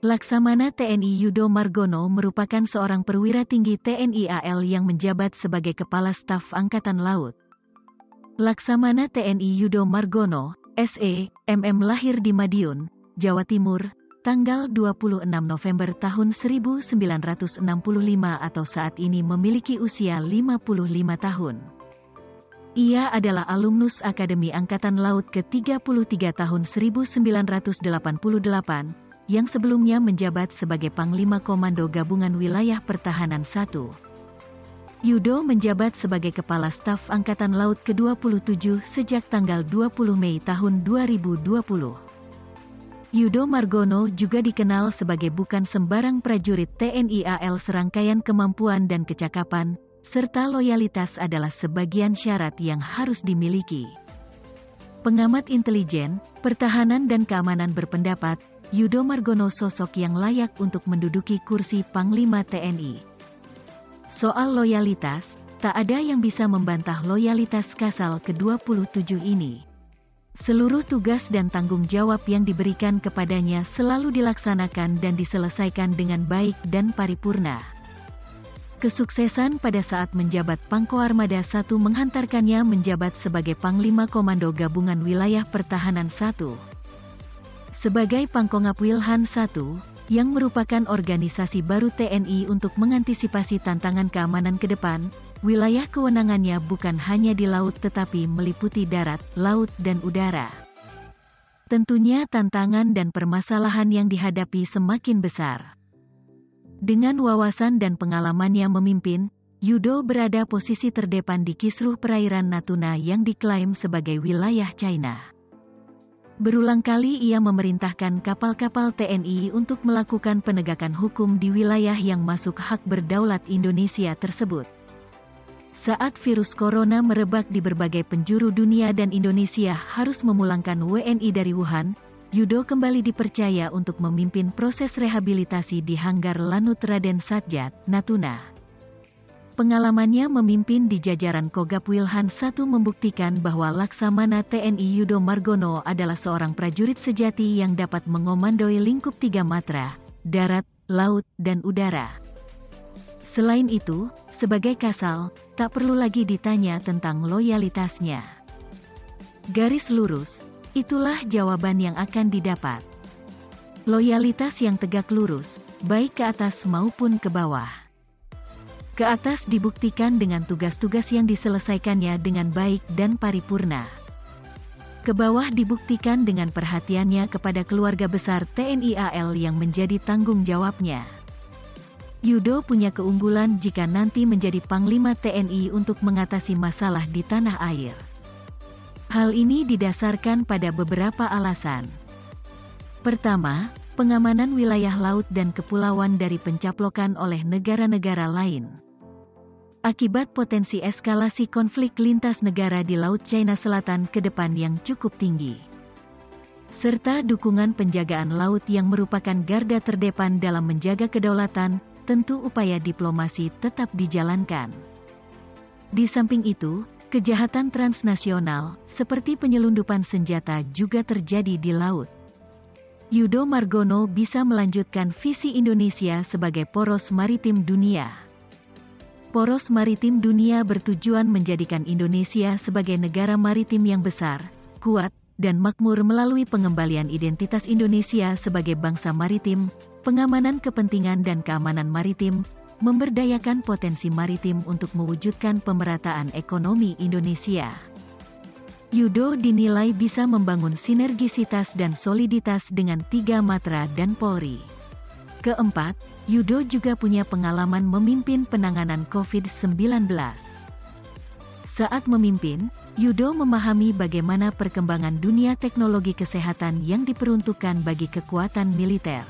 Laksamana TNI Yudo Margono merupakan seorang perwira tinggi TNI AL yang menjabat sebagai Kepala Staf Angkatan Laut. Laksamana TNI Yudo Margono, SE, MM lahir di Madiun, Jawa Timur, tanggal 26 November tahun 1965 atau saat ini memiliki usia 55 tahun. Ia adalah alumnus Akademi Angkatan Laut ke-33 tahun 1988, yang sebelumnya menjabat sebagai Panglima Komando Gabungan Wilayah Pertahanan I. Yudo menjabat sebagai Kepala Staf Angkatan Laut ke-27 sejak tanggal 20 Mei tahun 2020. Yudo Margono juga dikenal sebagai bukan sembarang prajurit TNI AL. Serangkaian kemampuan dan kecakapan, serta loyalitas adalah sebagian syarat yang harus dimiliki. Pengamat intelijen, pertahanan dan keamanan berpendapat, Yudo Margono sosok yang layak untuk menduduki kursi Panglima TNI. Soal loyalitas, tak ada yang bisa membantah loyalitas Kasal ke-27 ini. Seluruh tugas dan tanggung jawab yang diberikan kepadanya selalu dilaksanakan dan diselesaikan dengan baik dan paripurna. Kesuksesan pada saat menjabat Pangkoarmada I menghantarkannya menjabat sebagai Panglima Komando Gabungan Wilayah Pertahanan I. Sebagai Pangkongap Wilhan I, yang merupakan organisasi baru TNI untuk mengantisipasi tantangan keamanan ke depan, wilayah kewenangannya bukan hanya di laut tetapi meliputi darat, laut dan udara. Tentunya tantangan dan permasalahan yang dihadapi semakin besar. Dengan wawasan dan pengalamannya memimpin, Yudo berada posisi terdepan di kisruh perairan Natuna yang diklaim sebagai wilayah China. Berulang kali ia memerintahkan kapal-kapal TNI untuk melakukan penegakan hukum di wilayah yang masuk hak berdaulat Indonesia tersebut. Saat virus corona merebak di berbagai penjuru dunia dan Indonesia harus memulangkan WNI dari Wuhan, Yudo kembali dipercaya untuk memimpin proses rehabilitasi di Hanggar Lanut Raden Satjat, Natuna. Pengalamannya memimpin di jajaran Kogab Wilhan I membuktikan bahwa Laksamana TNI Yudo Margono adalah seorang prajurit sejati yang dapat mengomandoi lingkup 3 matra, darat, laut, dan udara. Selain itu, sebagai Kasal, tak perlu lagi ditanya tentang loyalitasnya. Garis lurus, itulah jawaban yang akan didapat. Loyalitas yang tegak lurus, baik ke atas maupun ke bawah. Ke atas dibuktikan dengan tugas-tugas yang diselesaikannya dengan baik dan paripurna. Ke bawah dibuktikan dengan perhatiannya kepada keluarga besar TNI AL yang menjadi tanggung jawabnya. Yudo punya keunggulan jika nanti menjadi Panglima TNI untuk mengatasi masalah di tanah air. Hal ini didasarkan pada beberapa alasan. Pertama, pengamanan wilayah laut dan kepulauan dari pencaplokan oleh negara-negara lain. Akibat potensi eskalasi konflik lintas negara di Laut China Selatan ke depan yang cukup tinggi. Serta dukungan penjagaan laut yang merupakan garda terdepan dalam menjaga kedaulatan, tentu upaya diplomasi tetap dijalankan. Di samping itu, kejahatan transnasional, seperti penyelundupan senjata juga terjadi di laut. Yudo Margono bisa melanjutkan visi Indonesia sebagai poros maritim dunia. Poros maritim dunia bertujuan menjadikan Indonesia sebagai negara maritim yang besar, kuat, dan makmur melalui pengembalian identitas Indonesia sebagai bangsa maritim, pengamanan kepentingan dan keamanan maritim, memberdayakan potensi maritim untuk mewujudkan pemerataan ekonomi Indonesia. Yudo dinilai bisa membangun sinergisitas dan soliditas dengan 3 matra dan Polri. Keempat, Yudo juga punya pengalaman memimpin penanganan COVID-19. Saat memimpin, Yudo memahami bagaimana perkembangan dunia teknologi kesehatan yang diperuntukkan bagi kekuatan militer.